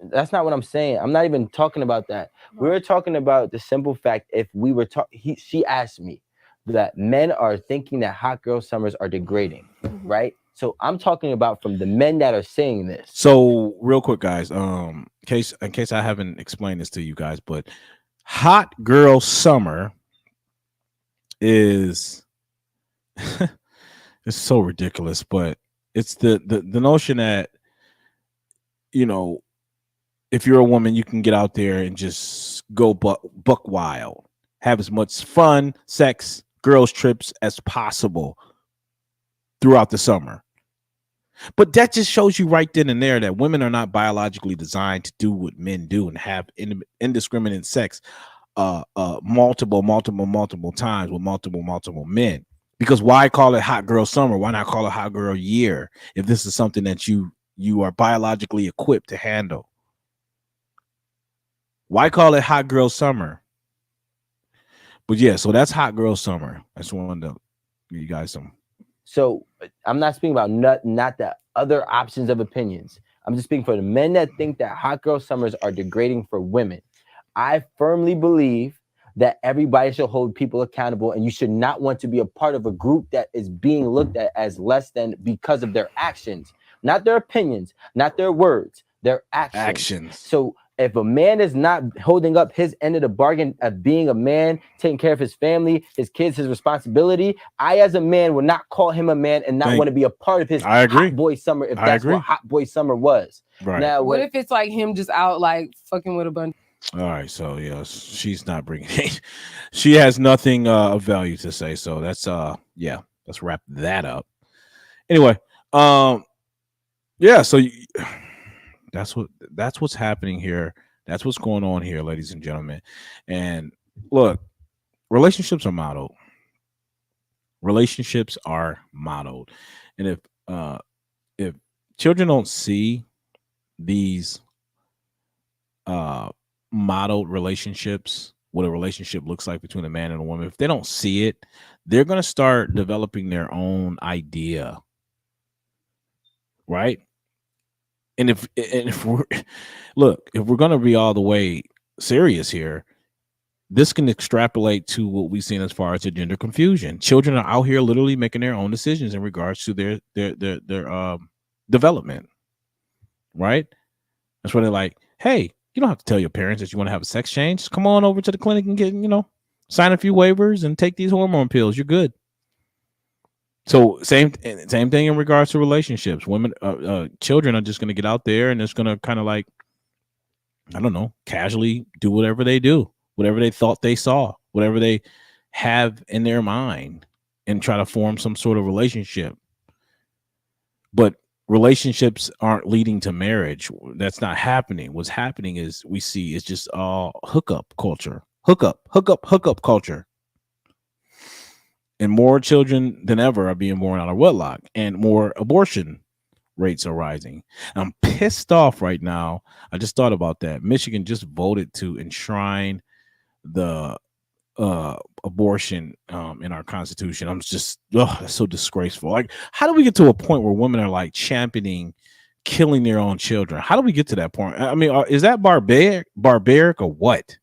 That's not what I'm saying. I'm not even talking about that. We were talking about the simple fact, if we were she asked me that men are thinking that hot girl summers are degrading, right? So I'm talking about from the men that are saying this. So real quick, guys, in case I haven't explained this to you guys, but hot girl summer is it's so ridiculous, but it's the notion that, if you're a woman, you can get out there and just go buck wild, have as much fun, sex, girls trips as possible throughout the summer. But that just shows you right then and there that women are not biologically designed to do what men do and have indiscriminate sex multiple times with multiple men. Because why call it hot girl summer? Why not call it hot girl year if this is something that you are biologically equipped to handle? Why call it hot girl summer? But yeah, so that's hot girl summer. I just wanted to give you guys some. So I'm not speaking about not the other options of opinions. I'm just speaking for the men that think that hot girl summers are degrading for women. I firmly believe that everybody should hold people accountable, and you should not want to be a part of a group that is being looked at as less than because of their actions, not their opinions, not their words, their actions. So if a man is not holding up his end of the bargain of being a man, taking care of his family, his kids, his responsibility, I as a man would not call him a man and not want to be a part of his hot boy summer if that's what hot boy summer was. Right. Now, what if it's like him just out like fucking with a bunch? All right, so yes, she's not bringing it. She has nothing of value to say. So that's yeah, let's wrap that up. Anyway, um, yeah, so that's what's happening here. That's what's going on here, ladies and gentlemen. And look, relationships are modeled. Relationships are modeled, and if children don't see these uh modeled relationships, what a relationship looks like between a man and a woman, if they don't see it, they're going to start developing their own idea, right? And if we're look, if we're going to be all the way serious here, this can extrapolate to what we've seen as far as the gender confusion. Children are out here literally making their own decisions in regards to their development, right? That's where they're like, hey, you don't have to tell your parents that you want to have a sex change. Just come on over to the clinic and get, sign a few waivers and take these hormone pills. You're good. So same thing in regards to relationships. Women, children are just going to get out there and it's going to kind of like, I don't know, casually do whatever they do, whatever they thought they saw, whatever they have in their mind, and try to form some sort of relationship. But relationships aren't leading to marriage. That's not happening. What's happening is we see is just hookup culture, hookup culture. And more children than ever are being born out of wedlock, and more abortion rates are rising. I'm pissed off right now. I just thought about that. Michigan just voted to enshrine the abortion in our constitution. I'm just, that's so disgraceful. Like, how do we get to a point where women are like championing killing their own children? How do we get to that point? I mean, is that barbaric or what?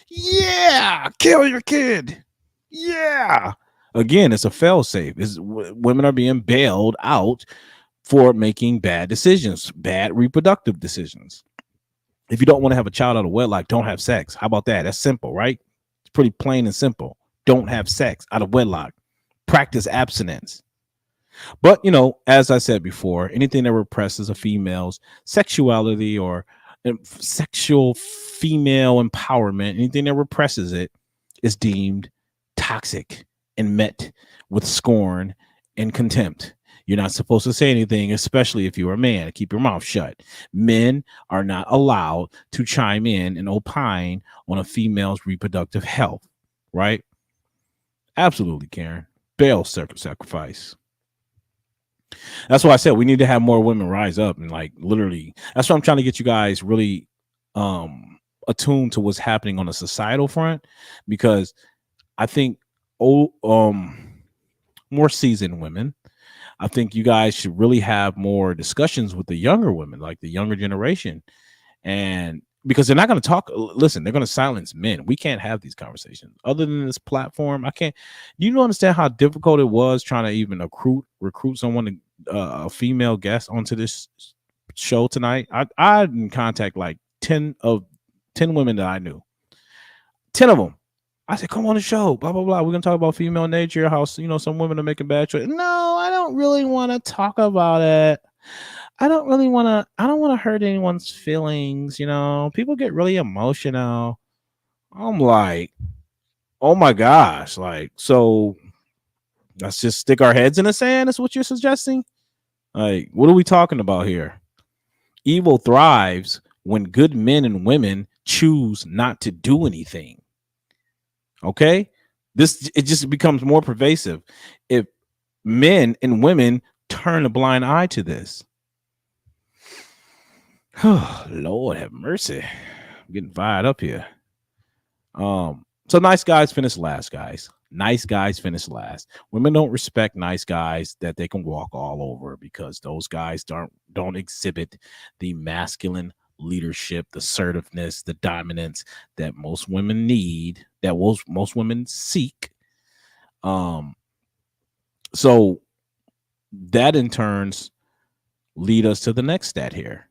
Yeah, kill your kid. Yeah. Again, it's a fail-safe. Women are being bailed out for making bad decisions, bad reproductive decisions. If you don't want to have a child out of wedlock, don't have sex. How about that? That's simple, right? It's pretty plain and simple. Don't have sex out of wedlock. Practice abstinence. But, as I said before, anything that represses a female's sexuality or sexual female empowerment, anything that represses it is deemed toxic and met with scorn and contempt. You're not supposed to say anything, especially if you're a man. Keep your mouth shut. Men are not allowed to chime in and opine on a female's reproductive health, right? Absolutely, Karen. Bail sacrifice. That's why I said we need to have more women rise up and like literally. That's why I'm trying to get you guys really attuned to what's happening on the societal front, because I think more seasoned women, I think you guys should really have more discussions with the younger women, like the younger generation. And because they're not going to talk, listen, they're going to silence men. We can't have these conversations other than this platform. I can't. You don't understand how difficult it was trying to even recruit someone, a female guest onto this show tonight. I didn't contact like 10 women that I knew. 10 of them. I said, come on the show, blah, blah, blah. We're going to talk about female nature, how, some women are making bad choices. No, I don't really want to talk about it. I don't want to hurt anyone's feelings. People get really emotional. I'm like, oh my gosh. Like, so let's just stick our heads in the sand. Is what you're suggesting? Like, what are we talking about here? Evil thrives when good men and women choose not to do anything. Okay, it just becomes more pervasive if men and women turn a blind eye to this. Lord have mercy. I'm getting fired up here. So nice guys finish last, guys. Nice guys finish last. Women don't respect nice guys that they can walk all over, because those guys don't exhibit the masculine leadership, the assertiveness, the dominance that most women need, that most women seek. So that in turns lead us to the next stat here.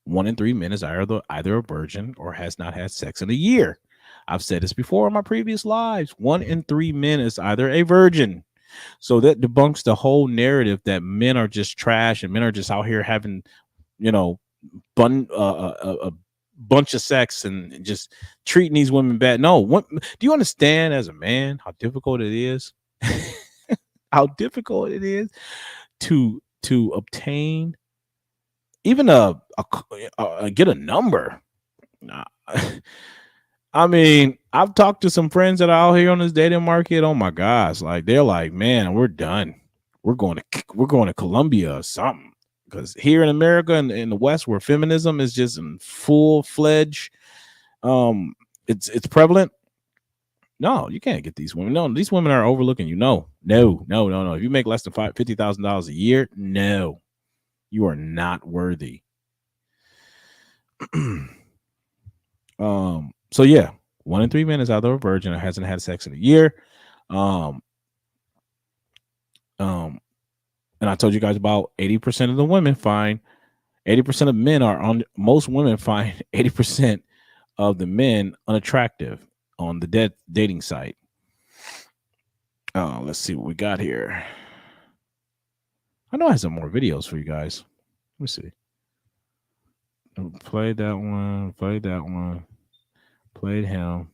1 in 3 men is either a virgin or has not had sex in a year. I've said this before in my previous lives. 1 in 3 men is either a virgin. So that debunks the whole narrative that men are just trash and men are just out here having, bunch of sex and just treating these women bad. No, what do you understand as a man how difficult it is? How difficult it is to obtain even get a number. I mean, I've talked to some friends that are out here on this dating market. Oh my gosh, like they're like, man, we're done. We're going to Colombia or something. Because here in America and in the West, where feminism is just in full fledged, it's prevalent. No, you can't get these women. No, these women are overlooking you. No. If you make less than $50,000 a year, no, you are not worthy. So yeah, 1 in 3 men is either a virgin or hasn't had sex in a year. And I told you guys about 80% of the women find 80% of men are on. Most women find 80% of the men unattractive on the dating site. Let's see what we got here. I know I have some more videos for you guys. Let me see. Played that one. Played him.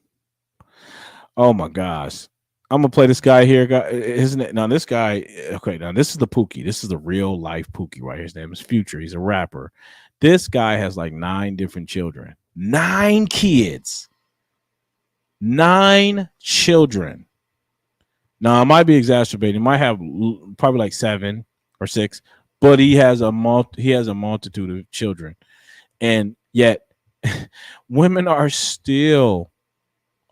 Oh my gosh. I'm gonna play this guy here. Isn't it? Now this guy. Okay, now this is the Pookie. This is the real life Pookie right here. His name is Future. He's a rapper. This guy has like 9 different children. 9 kids. 9 children. Now I might be exacerbating. He might have probably like 7 or 6, but he has a multitude of children, and yet women are still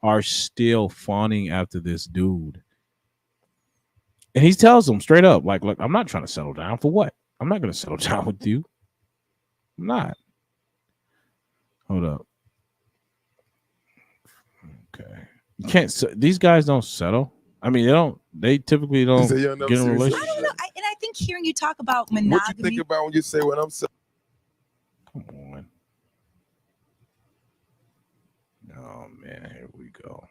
fawning after this dude. And he tells them straight up, like, look, I'm not trying to settle down for what? I'm not going to settle down with you. I'm not. Hold up. Okay. You can't. These guys don't settle. I mean, they typically don't get in a relationship. I don't know. And I think hearing you talk about monogamy. What you think about when you say what I'm saying? Come on. Oh man, here we go.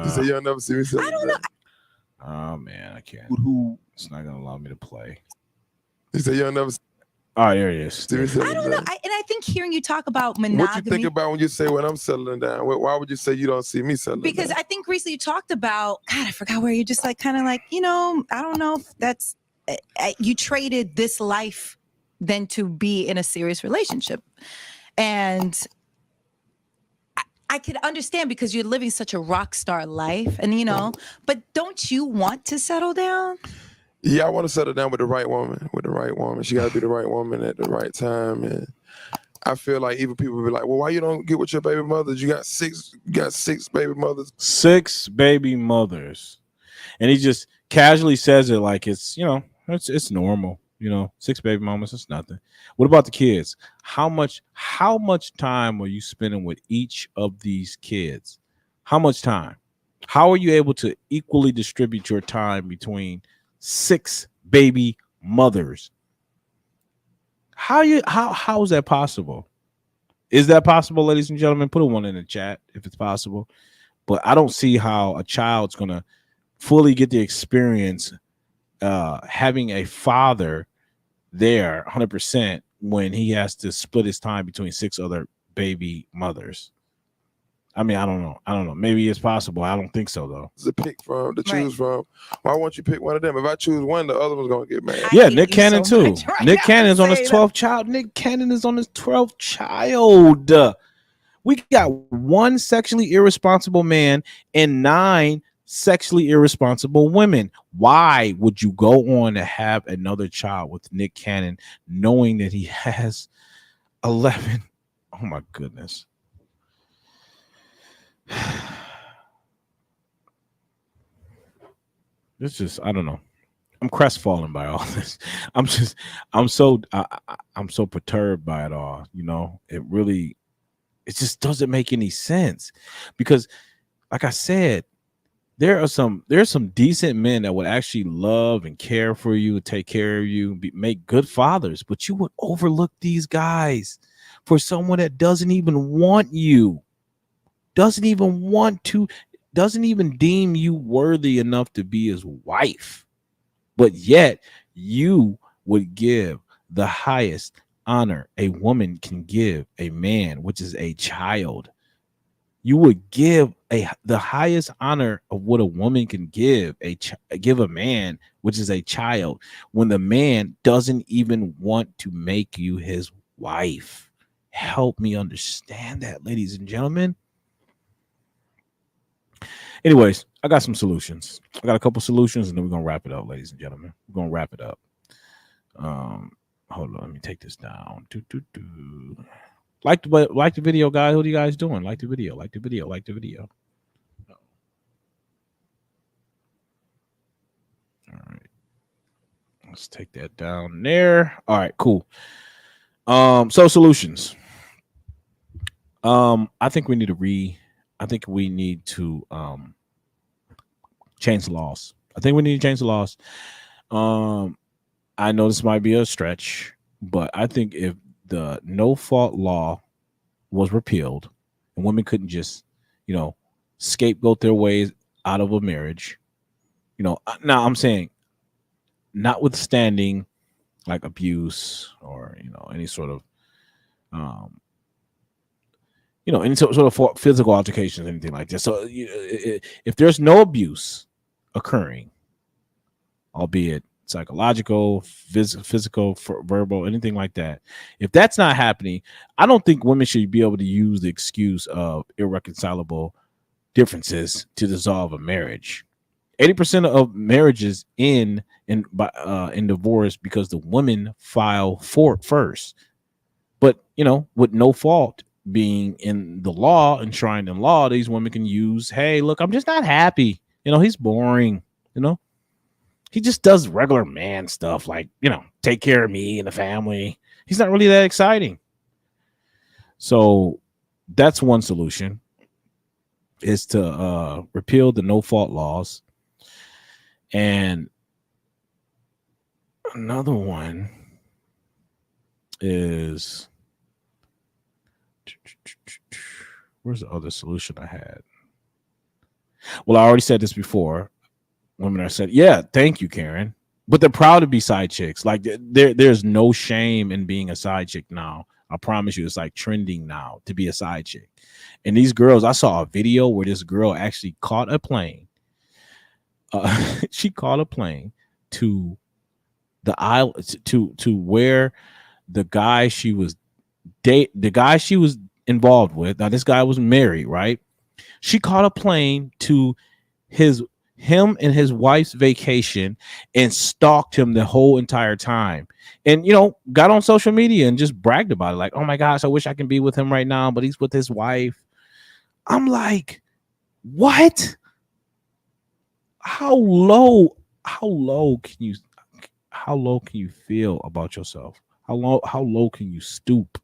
You say you'll never see me say. I don't know. Oh man, I can't. It's not gonna allow me to play. You say you'll never. Oh, there it is. I don't know. And I think hearing you talk about monogamy. What you think about when you say when I'm settling down? Why would you say you don't see me settling because down? I think recently you talked about, God, I forgot where you just like kind of like, I don't know if that's, you traded this life then to be in a serious relationship. And I could understand because you're living such a rock star life and, but don't you want to settle down? Yeah, I want to settle down with the right woman. She got to be the right woman at the right time. And I feel like even people be like, well, why you don't get with your baby mothers? You got six baby mothers. 6 baby mothers. And he just casually says it like it's, it's normal. 6 baby mamas, it's nothing. What about the kids? How much time are you spending with each of these kids? How much time? How are you able to equally distribute your time between 6 baby mothers? How is that possible? Is that possible, ladies and gentlemen? Put a 1 in the chat if it's possible. But I don't see how a child's gonna fully get the experience having a father there 100% when he has to split his time between 6 other baby mothers. I mean, I don't know. Maybe it's possible. I don't think so, though. To choose from. Why won't you pick one of them? If I choose one, the other one's gonna get mad. Yeah, Nick Cannon too. Nick Cannon's on his 12th child. Nick Cannon is on his 12th child. We got 1 sexually irresponsible man and 9 sexually irresponsible women. Why would you go on to have another child with Nick Cannon knowing that he has 11? Oh my goodness. It's just, I don't know. I'm crestfallen by all this. I'm so perturbed by it all. It just doesn't make any sense because, like I said, there's some decent men that would actually love and care for you, take care of you, make good fathers, but you would overlook these guys for someone that doesn't even want you, doesn't even deem you worthy enough to be his wife, but yet you would give the highest honor a woman can give a man, which is a child. You would give the highest honor of what a woman can give give a man, which is a child, when the man doesn't even want to make you his wife. Help me understand that, ladies and gentlemen. Anyways, I got some solutions. I got a couple solutions, and then we're gonna wrap it up, ladies and gentlemen. We're gonna wrap it up. Hold on, let me take this down. Like the video, guys. What are you guys doing? Like the video. Like the video. Like the video. All right. Let's take that down there. All right, cool. So solutions. I think we need to change the laws. I think we need to change the laws. I know this might be a stretch, but I think if the no fault law was repealed and women couldn't just, scapegoat their ways out of a marriage, now I'm saying notwithstanding like abuse or, any sort of, any sort of physical altercations, anything like that. So if there's no abuse occurring, albeit psychological, physical, verbal, anything like that, if that's not happening, I don't think women should be able to use the excuse of irreconcilable differences to dissolve a marriage. 80% of marriages in divorce because the women file for it first. But with no fault being in the law, enshrined in law, these women can use, hey, look, I'm just not happy. He's boring. He just does regular man stuff like, take care of me and the family. He's not really that exciting. So that's one solution, is to repeal the no fault laws. And another one is, where's the other solution I had? Well, I already said this before. Women are said, yeah, thank you, Karen. But they're proud to be side chicks. Like there's no shame in being a side chick now. I promise you, it's like trending now to be a side chick. And these girls, I saw a video where this girl actually caught a plane. She caught a plane to the island to where the guy she was involved with. Now this guy was married, right? She caught a plane to him and his wife's vacation and stalked him the whole entire time, and got on social media and just bragged about it, like, oh my gosh, I wish I can be with him right now, but he's with his wife. I'm like, what? How low can you feel about yourself? How low can you stoop?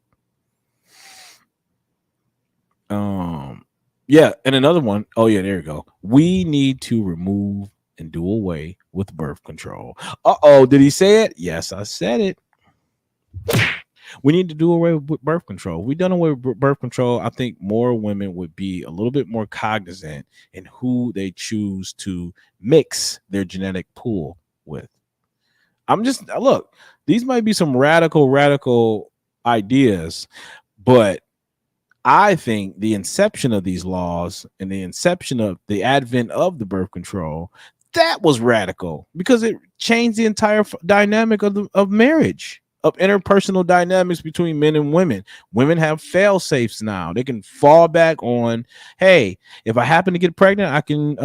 Yeah, and another one. Oh yeah, there you go. We need to remove and do away with birth control. Did he say it? Yes, I said it. We need to do away with birth control. If we done away with birth control, I think more women would be a little bit more cognizant in who they choose to mix their genetic pool with. Look, these might be some radical ideas, but I think the inception of these laws and the inception of the advent of the birth control, that was radical because it changed the entire dynamic of marriage, of interpersonal dynamics between men and women. Women have fail safes now. They can fall back on, hey, if I happen to get pregnant, I can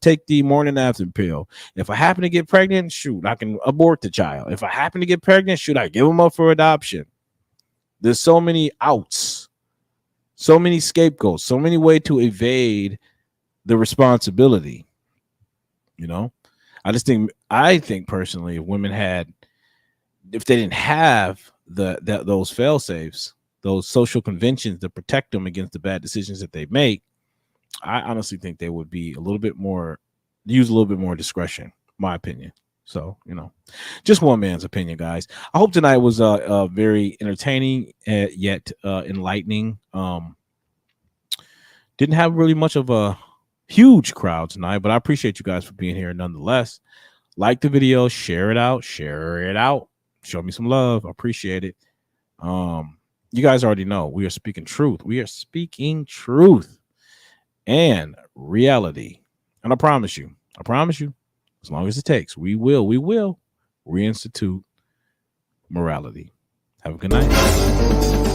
take the morning after pill. If I happen to get pregnant, shoot, I can abort the child. If I happen to get pregnant, shoot, I give them up for adoption. There's so many outs, so many scapegoats, so many ways to evade the responsibility. I think personally, if women if they didn't have those fail safes, those social conventions to protect them against the bad decisions that they make, I honestly think they would be use a little bit more discretion, my opinion. So, just one man's opinion, guys. I hope tonight was very entertaining yet enlightening. Didn't have really much of a huge crowd tonight, but I appreciate you guys for being here nonetheless. Like the video, share it out. show me some love. I appreciate it. You guys already know we are speaking truth. We are speaking truth and reality. And I promise you, as long as it takes, we will reinstitute morality. Have a good night.